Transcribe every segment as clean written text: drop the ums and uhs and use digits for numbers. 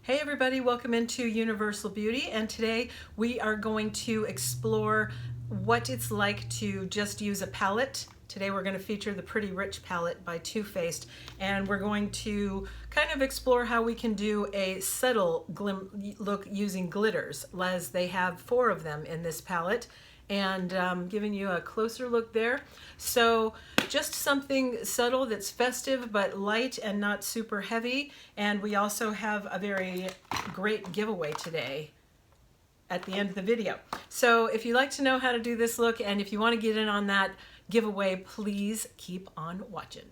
Hey everybody, welcome into Universal Beauty, and today we are going to explore what it's like to just use a palette. Today we're going to feature the Pretty Rich palette by Too Faced, and we're going to kind of explore how we can do a subtle look using glitters, as they have 4 of them in this palette, and giving you a closer look there. So just something subtle that's festive but light and not super heavy. And we also have a very great giveaway today at the end of the video. So if you'd like to know how to do this look and if you want to get in on that giveaway, please keep on watching.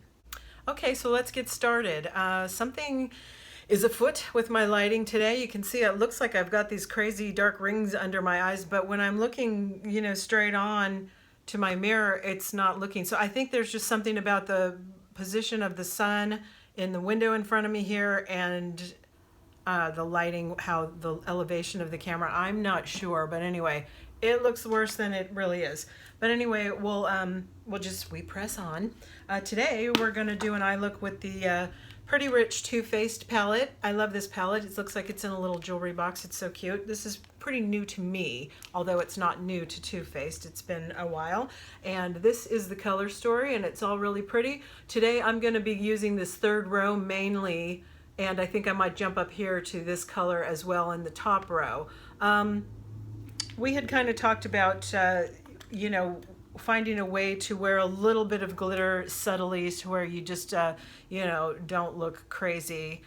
Okay, so let's get started. Something is afoot with my lighting today. You can see it looks like I've got these crazy dark rings under my eyes, but when I'm looking, straight on to my mirror, it's not looking. So I think there's just something about the position of the sun in the window in front of me here and the lighting, how the elevation of the camera, I'm not sure, but anyway, it looks worse than it really is. But anyway, we press on. Today we're gonna do an eye look with the Pretty Rich Too Faced palette. I love this palette. It looks like it's in a little jewelry box. It's so cute. This is pretty new to me, although it's not new to Too Faced. It's been a while. And this is the color story, and it's all really pretty. Today I'm going to be using this 3rd row mainly, and I think I might jump up here to this color as well in the top row. We had kind of talked about, finding a way to wear a little bit of glitter subtly to where you just, don't look crazy,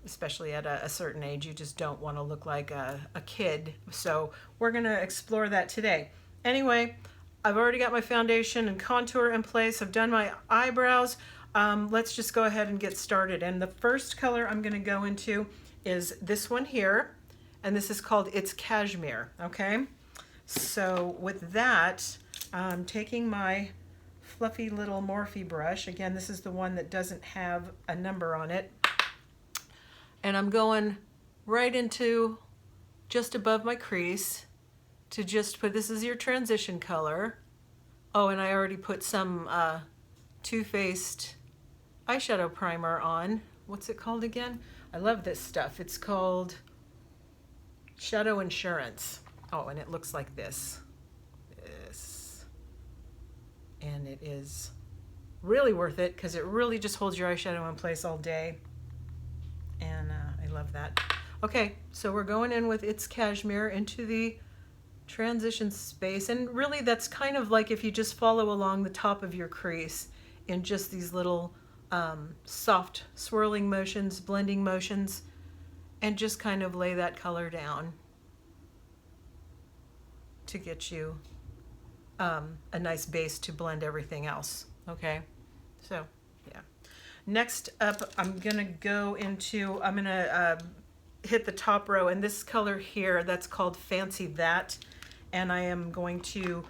especially at a certain age. You just don't want to look like a kid. So we're going to explore that today. Anyway, I've already got my foundation and contour in place. I've done my eyebrows. Let's just go ahead and get started. And the first color I'm going to go into is this one here. And this is called It's Cashmere, okay? So with that, I'm taking my fluffy little Morphe brush. Again, this is the one that doesn't have a number on it. And I'm going right into just above my crease to just put, this is your transition color. Oh, and I already put some Too Faced eyeshadow primer on. What's it called again? I love this stuff. It's called Shadow Insurance. Oh, and it looks like this. And it is really worth it because it really just holds your eyeshadow in place all day. And I love that. Okay, so we're going in with It's Cashmere into the transition space. And really that's kind of like if you just follow along the top of your crease in just these little soft swirling motions, blending motions, and just kind of lay that color down to get you a nice base to blend everything else. Okay, so yeah. Next up, I'm gonna hit the top row, and this color here, that's called Fancy That, and I am going to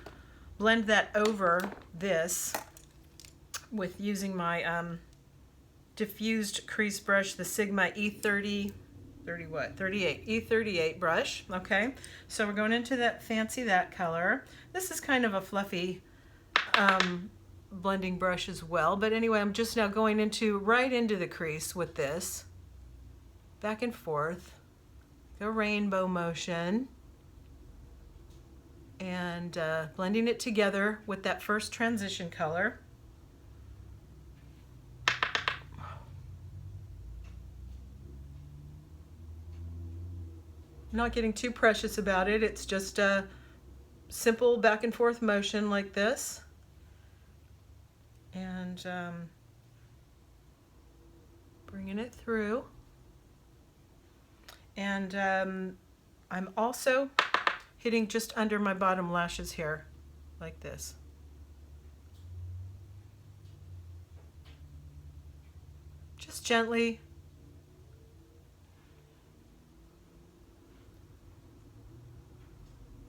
blend that over this with using my diffused crease brush, the Sigma E38 E38 brush. Okay, so we're going into that Fancy That color. This is kind of a fluffy blending brush as well, but anyway, I'm just now going right into the crease with this, back and forth, the rainbow motion, and blending it together with that first transition color. Not getting too precious about it. It's just a simple back and forth motion like this. And bringing it through. And I'm also hitting just under my bottom lashes here, like this. Just gently.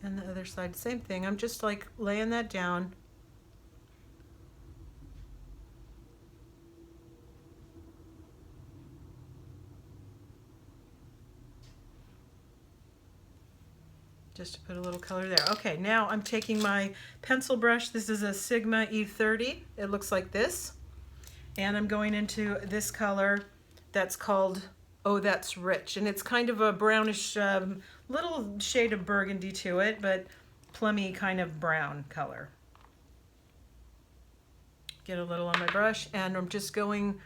And the other side, same thing. I'm just like laying that down. Just to put a little color there. Okay, now I'm taking my pencil brush. This is a Sigma E30. It looks like this. And I'm going into this color that's called Oh, That's Rich. And it's kind of a brownish, little shade of burgundy to it, but plummy kind of brown color. Get a little on my brush, and I'm just going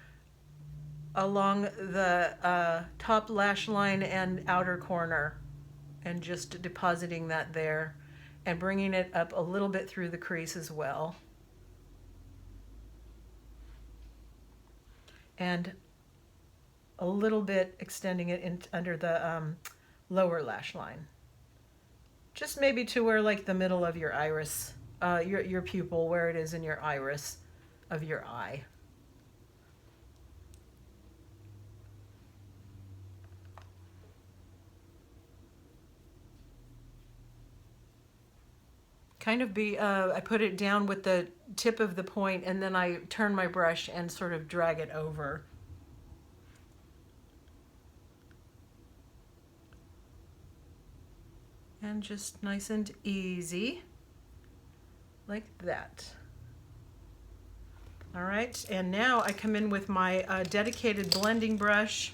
along the top lash line and outer corner and just depositing that there and bringing it up a little bit through the crease as well. And a little bit extending it in under the lower lash line. Just maybe to where like the middle of your iris, your pupil, where it is in your iris of your eye. Kind of I put it down with the tip of the point, and then I turn my brush and sort of drag it over. And just nice and easy, like that. All right, and now I come in with my dedicated blending brush.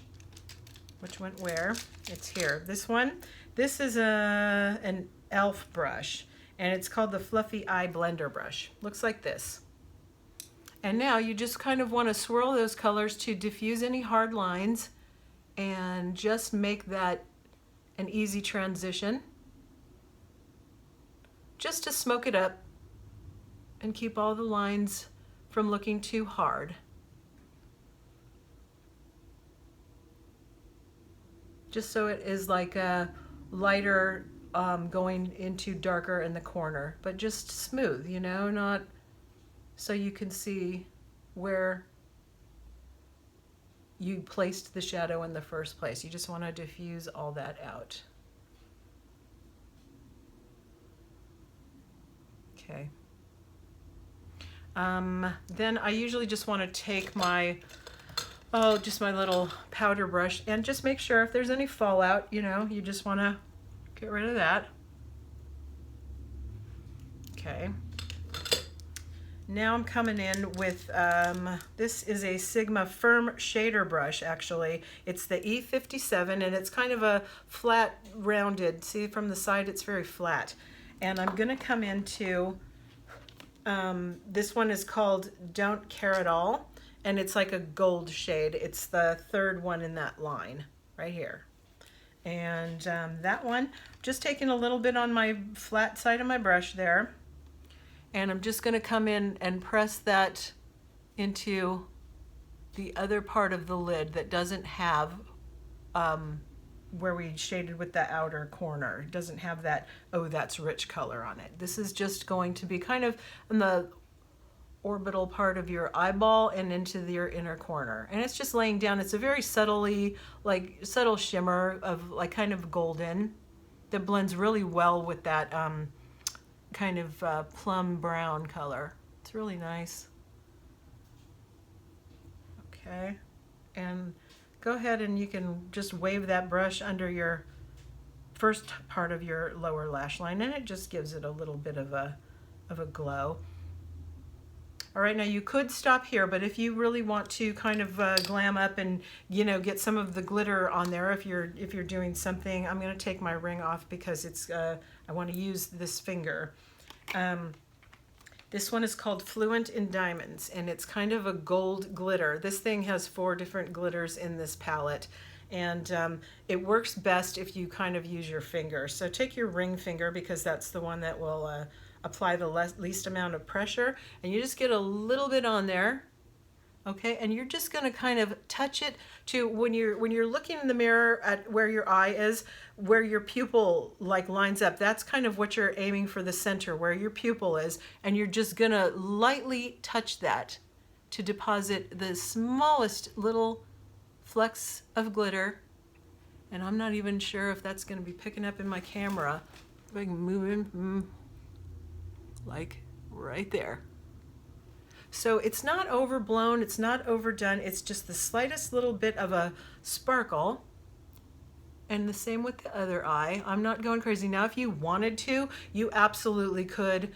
Which went where? It's here. This one. This is an e.l.f. brush, and it's called the Fluffy Eye Blender Brush. Looks like this. And now you just kind of want to swirl those colors to diffuse any hard lines and just make that an easy transition. Just to smoke it up and keep all the lines from looking too hard. Just so it is like a lighter going into darker in the corner, but just smooth, you know, not so you can see where you placed the shadow in the first place. You just want to diffuse all that out. Okay. Then I usually just want to take my, just my little powder brush and just make sure if there's any fallout, you know, you just want to get rid of that. Okay. Now I'm coming in with, this is a Sigma Firm Shader Brush, actually. It's the E57, and it's kind of a flat, rounded, see from the side it's very flat. And I'm going to come into, this one is called Don't Care at All, and it's like a gold shade. It's the third one in that line, right here. And that one, just taking a little bit on my flat side of my brush there. And I'm just going to come in and press that into the other part of the lid that doesn't have where we shaded with the outer corner. It doesn't have that, oh, that's rich color on it. This is just going to be kind of in the orbital part of your eyeball and into your inner corner. And it's just laying down. It's a very subtly, like subtle shimmer of like kind of golden that blends really well with that kind of plum brown color. It's really nice. Okay, and go ahead and you can just wave that brush under your first part of your lower lash line, and it just gives it a little bit of a glow. All right, now you could stop here, but if you really want to kind of glam up and, you know, get some of the glitter on there, if you're doing something, I'm going to take my ring off because it's I want to use this finger. This one is called Fluent in Diamonds, and it's kind of a gold glitter. This thing has 4 different glitters in this palette, and it works best if you kind of use your finger. So take your ring finger, because that's the one that will apply the least amount of pressure, and you just get a little bit on there. Okay, and you're just going to kind of touch it to when you're looking in the mirror at where your eye is, where your pupil like lines up. That's kind of what you're aiming for, the center where your pupil is, and you're just going to lightly touch that to deposit the smallest little flecks of glitter. And I'm not even sure if that's going to be picking up in my camera. If I can move in, like right there. So it's not overblown, it's not overdone, it's just the slightest little bit of a sparkle. And the same with the other eye. I'm not going crazy. Now, if you wanted to, you absolutely could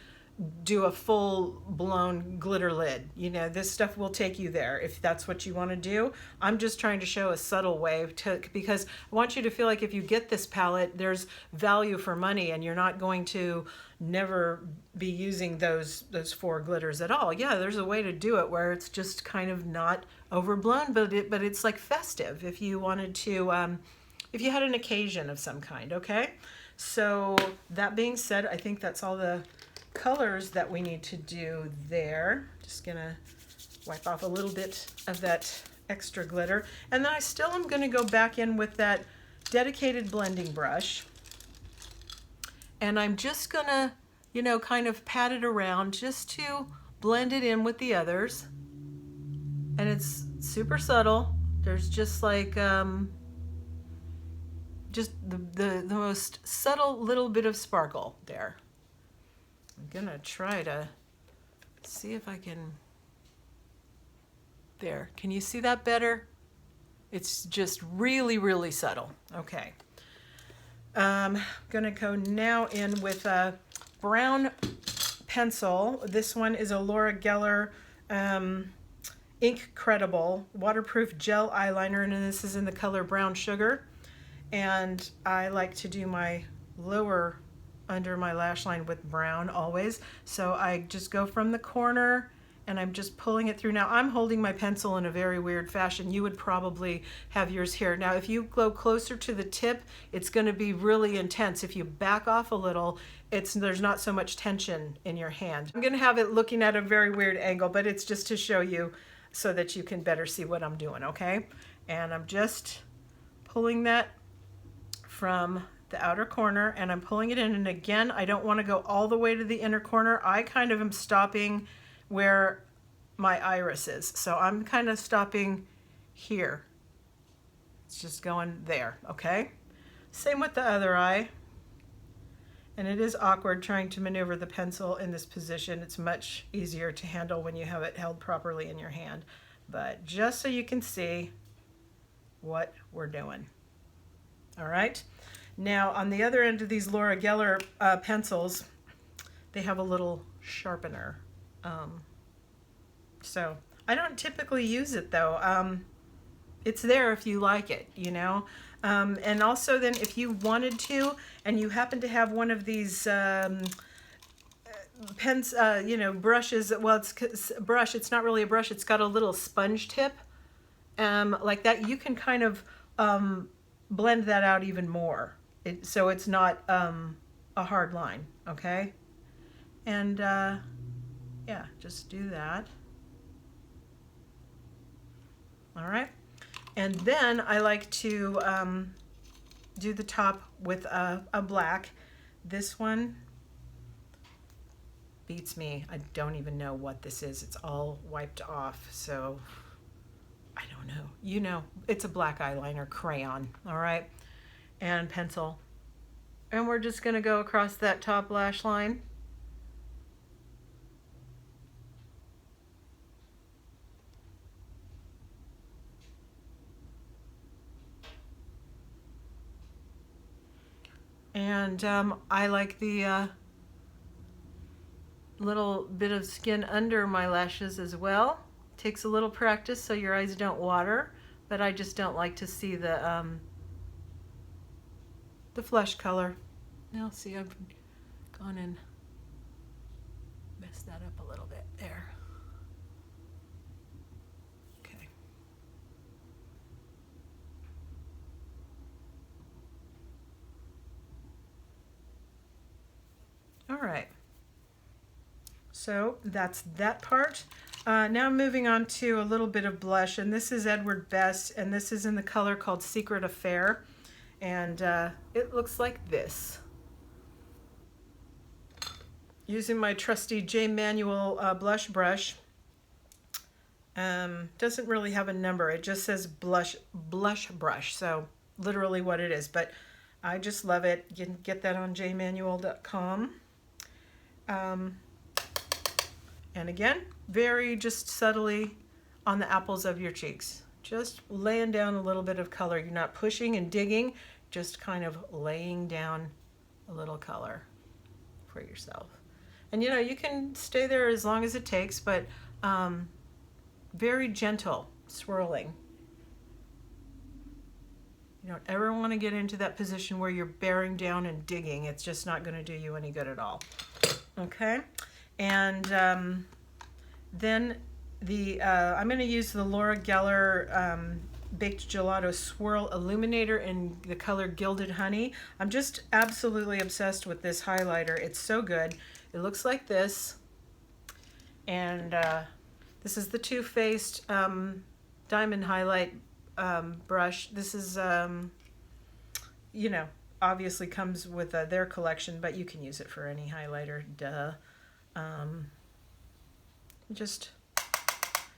do a full blown glitter lid. You know, this stuff will take you there if that's what you want to do. I'm just trying to show a subtle way to, because I want you to feel like if you get this palette, there's value for money and you're not going to never be using those four glitters at all. Yeah, there's a way to do it where it's just kind of not overblown, but it's like festive if you wanted to, if you had an occasion of some kind, okay? So that being said, I think that's all the colors that we need to do there. Just gonna wipe off a little bit of that extra glitter. And then I still am gonna go back in with that dedicated blending brush. And I'm just gonna, you know, kind of pat it around just to blend it in with the others. And it's super subtle. There's just like, just the most subtle little bit of sparkle there. I'm gonna try to see if I can, there, can you see that better? It's just really, really subtle. Okay. Gonna go now in with a brown pencil. This one is a Laura Geller Incredible Waterproof Gel Eyeliner, and this is in the color Brown Sugar. And I like to do my lower under my lash line with brown always. So I just go from the corner and I'm just pulling it through. Now I'm holding my pencil in a very weird fashion. You would probably have yours here. Now if you go closer to the tip, it's gonna be really intense. If you back off a little, there's not so much tension in your hand. I'm gonna have it looking at a very weird angle, but it's just to show you so that you can better see what I'm doing, okay? And I'm just pulling that from the outer corner and I'm pulling it in, and again I don't want to go all the way to the inner corner. I kind of am stopping where my iris is, so I'm kind of stopping here. It's just going there, okay? Same with the other eye. And it is awkward trying to maneuver the pencil in this position. It's much easier to handle when you have it held properly in your hand, but just so you can see what we're doing. All right. Now on the other end of these Laura Geller pencils, they have a little sharpener. So I don't typically use it though. It's there if you like it, you know. And also then if you wanted to, and you happen to have one of these pens, you know, brushes, well it's a brush, it's not really a brush, it's got a little sponge tip like that, you can kind of blend that out even more. So it's not a hard line, okay? And yeah, just do that. All right. And then I like to do the top with a black. This one beats me. I don't even know what this is. It's all wiped off, so I don't know. You know, it's a black eyeliner crayon, all right? And pencil. And we're just gonna go across that top lash line. And I like the little bit of skin under my lashes as well. Takes a little practice so your eyes don't water, but I just don't like to see the flesh color. Now see, I've gone and messed that up a little bit there. Okay. All right. So that's that part. Now moving on to a little bit of blush, and this is Edward Best, and this is in the color called Secret Affair, and it looks like this. Using my trusty J. Manual blush brush. Doesn't really have a number, it just says blush brush, so literally what it is, but I just love it. You can get that on jmanual.com. And again, very just subtly on the apples of your cheeks. Just laying down a little bit of color. You're not pushing and digging, just kind of laying down a little color for yourself. And And you know, you can stay there as long as it takes, but very gentle swirling. You don't ever want to get into that position where you're bearing down and digging. It's just not going to do you any good at all. Okay, and then I'm going to use the Laura Geller Baked Gelato Swirl Illuminator in the color Gilded Honey. I'm just absolutely obsessed with this highlighter. It's so good. It looks like this, and this is the Too Faced Diamond Highlight brush. This is, you know, obviously comes with their collection, but you can use it for any highlighter, duh. Just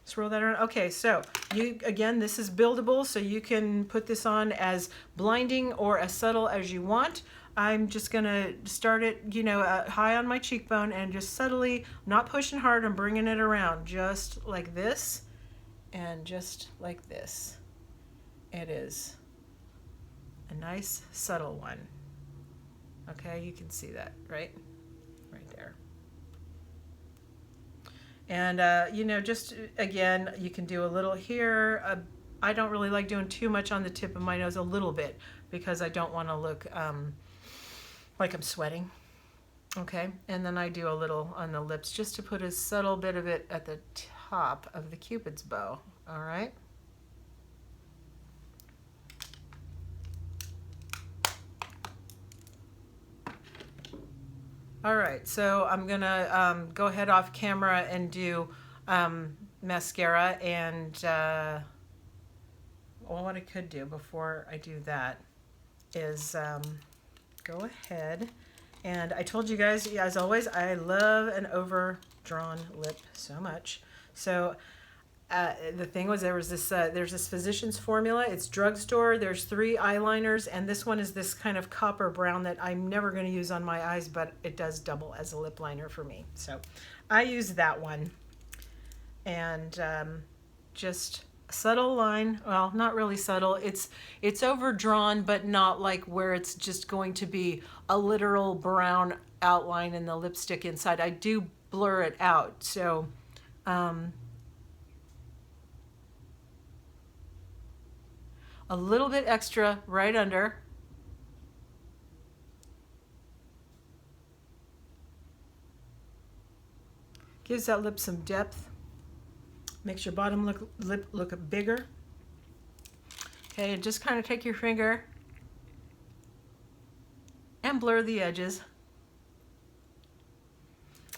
swirl that around. Okay, so again, this is buildable, so you can put this on as blinding or as subtle as you want. I'm just gonna start it, you know, high on my cheekbone and just subtly, not pushing hard, I'm bringing it around just like this and just like this. It is a nice subtle one. Okay, you can see that, right there. And you know, just again, you can do a little here. I don't really like doing too much on the tip of my nose, a little bit, because I don't want to look like I'm sweating. Okay, and then I do a little on the lips just to put a subtle bit of it at the top of the Cupid's bow. All right. All right, so I'm gonna go ahead off camera and do mascara, and well, what I could do before I do that is go ahead, and I told you guys, as always, I love an overdrawn lip so much. So the thing was, there's this Physicians Formula. It's drugstore. There's 3 eyeliners, and this one is this kind of copper brown that I'm never going to use on my eyes, but it does double as a lip liner for me. So I use that one, and just a subtle line. Well, not really subtle. It's overdrawn, but not like where it's just going to be a literal brown outline in the lipstick inside. I do blur it out. So a little bit extra right under. Gives that lip some depth. Makes your bottom lip look bigger. Okay, and just kind of take your finger and blur the edges.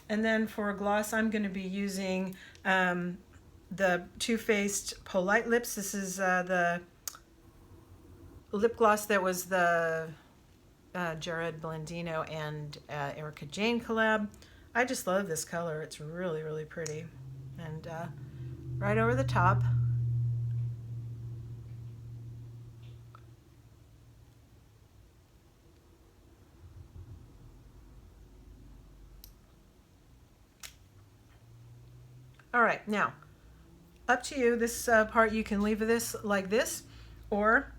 And then for a gloss, I'm going to be using the Too Faced Polite Lips. This is the lip gloss that was the Jared Blandino and Erica Jane collab. I just love this color. It's really, really pretty. And right over the top. All right, now, up to you. This part, you can leave this like this, or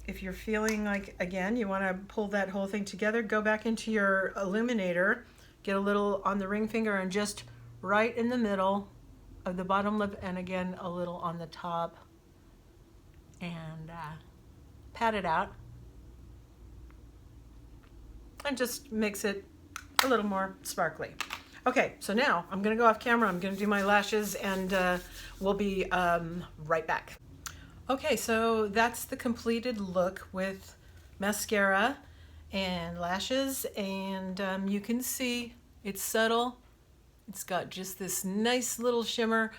if you're feeling like, again, you want to pull that whole thing together, go back into your illuminator, get a little on the ring finger, and just right in the middle of the bottom lip, and again, a little on the top, and pat it out. And just makes it a little more sparkly. Okay, so now I'm gonna go off camera, I'm gonna do my lashes, and we'll be right back. Okay, so that's the completed look with mascara and lashes, and you can see it's subtle. It's got just this nice little shimmer.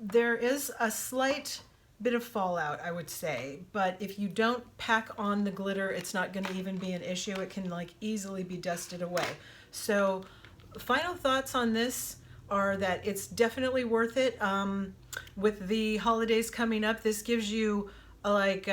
There is a slight bit of fallout, I would say, but if you don't pack on the glitter, it's not gonna even be an issue. It can like easily be dusted away. So final thoughts on this are that it's definitely worth it. With the holidays coming up, this gives you like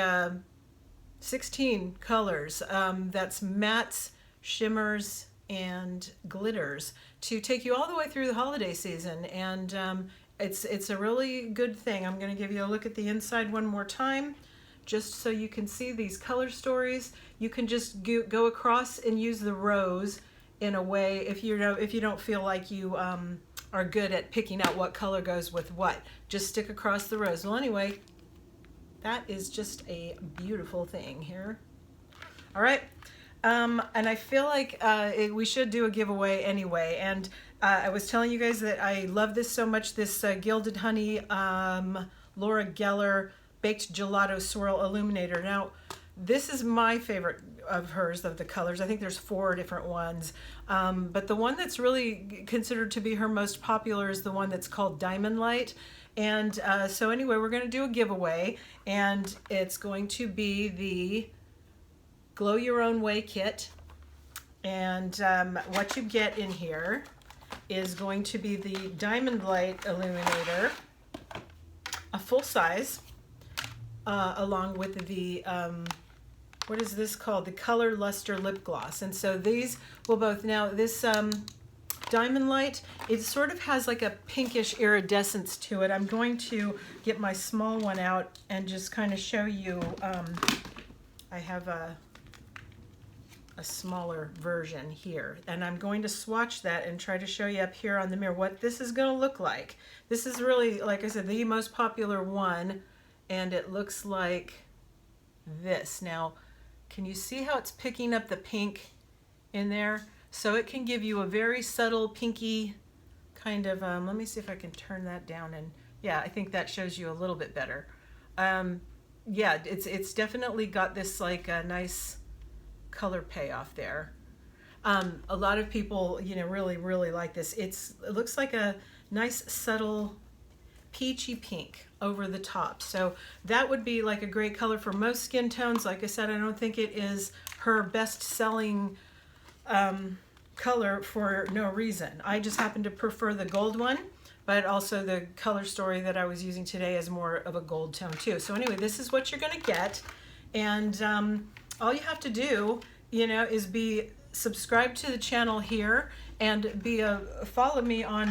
16 colors. That's mattes, shimmers, and glitters to take you all the way through the holiday season. And it's a really good thing. I'm going to give you a look at the inside one more time, just so you can see these color stories. You can just go across and use the rose in a way if you don't feel like you are good at picking out what color goes with what. Just stick across the rows. Well, anyway, that is just a beautiful thing here. All right. And I feel like we should do a giveaway anyway. And I was telling you guys that I love this so much, this Gilded Honey Laura Geller Baked Gelato Swirl Illuminator. Now, this is my favorite of hers, of the colors. I think there's 4 different ones. But the one that's really considered to be her most popular is the one that's called Diamond Light. And so anyway, we're going to do a giveaway. And it's going to be the Glow Your Own Way kit. And what you get in here is going to be the Diamond Light Illuminator, a full size, along with the, what is this called? The Color Luster Lip Gloss. And so these will both, now this Diamond Light, it sort of has like a pinkish iridescence to it. I'm going to get my small one out and just kind of show you, I have a smaller version here, and I'm going to swatch that and try to show you up here on the mirror what this is going to look like. This is really, like I said, the most popular one, and it looks like this. Now, can you see how it's picking up the pink in there? So it can give you a very subtle pinky kind of, let me see if I can turn that down, and yeah, I think that shows you a little bit better. Yeah, it's definitely got this like a nice color payoff there. A lot of people, you know, really like this. It looks like a nice subtle peachy pink over the top. So that would be like a great color for most skin tones. Like I said, I don't think it is her best selling color for no reason. I just happen to prefer the gold one, but also the color story that I was using today is more of a gold tone too. So anyway, this is what you're gonna get. And all you have to do, you know, is be subscribed to the channel here and follow me on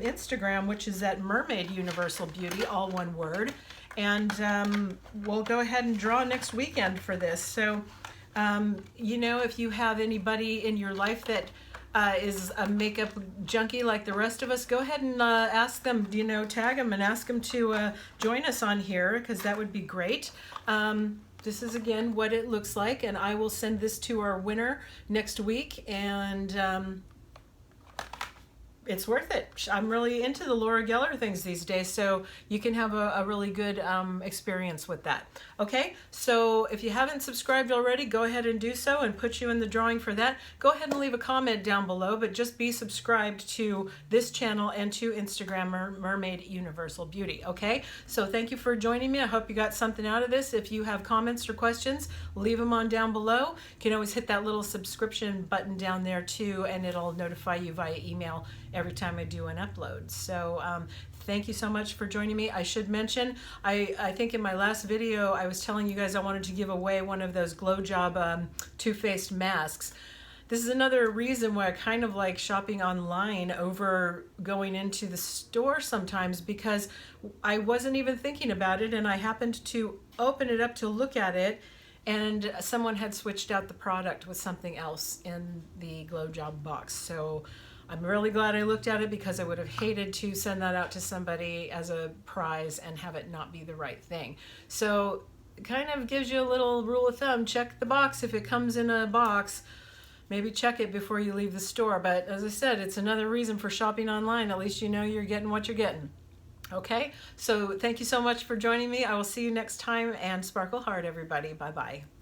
Instagram, which is at Mermaid Universal Beauty, all one word. And we'll go ahead and draw next weekend for this. So, you know, if you have anybody in your life that is a makeup junkie like the rest of us, go ahead and ask them, you know, tag them and ask them to join us on here, because that would be great. This is again what it looks like, and I will send this to our winner next week, and it's worth it. I'm really into the Laura Geller things these days, so you can have a really good experience with that. Okay, so if you haven't subscribed already, go ahead and do so and put you in the drawing for that. Go ahead and leave a comment down below, but just be subscribed to this channel and to Instagram, Mermaid Universal Beauty. Okay, so thank you for joining me. I hope you got something out of this. If you have comments or questions, leave them on down below. You can always hit that little subscription button down there too, and it'll notify you via email every time I do an upload. So thank you so much for joining me. I should mention, I think in my last video I was telling you guys I wanted to give away one of those Glow Job Too Faced masks. This is another reason why I kind of like shopping online over going into the store sometimes, because I wasn't even thinking about it, and I happened to open it up to look at it, and someone had switched out the product with something else in the Glow Job box. So I'm really glad I looked at it, because I would have hated to send that out to somebody as a prize and have it not be the right thing. So it kind of gives you a little rule of thumb. Check the box. If it comes in a box, maybe check it before you leave the store. But as I said, it's another reason for shopping online. At least you know you're getting what you're getting. Okay, so thank you so much for joining me. I will see you next time, and sparkle hard, everybody. Bye-bye.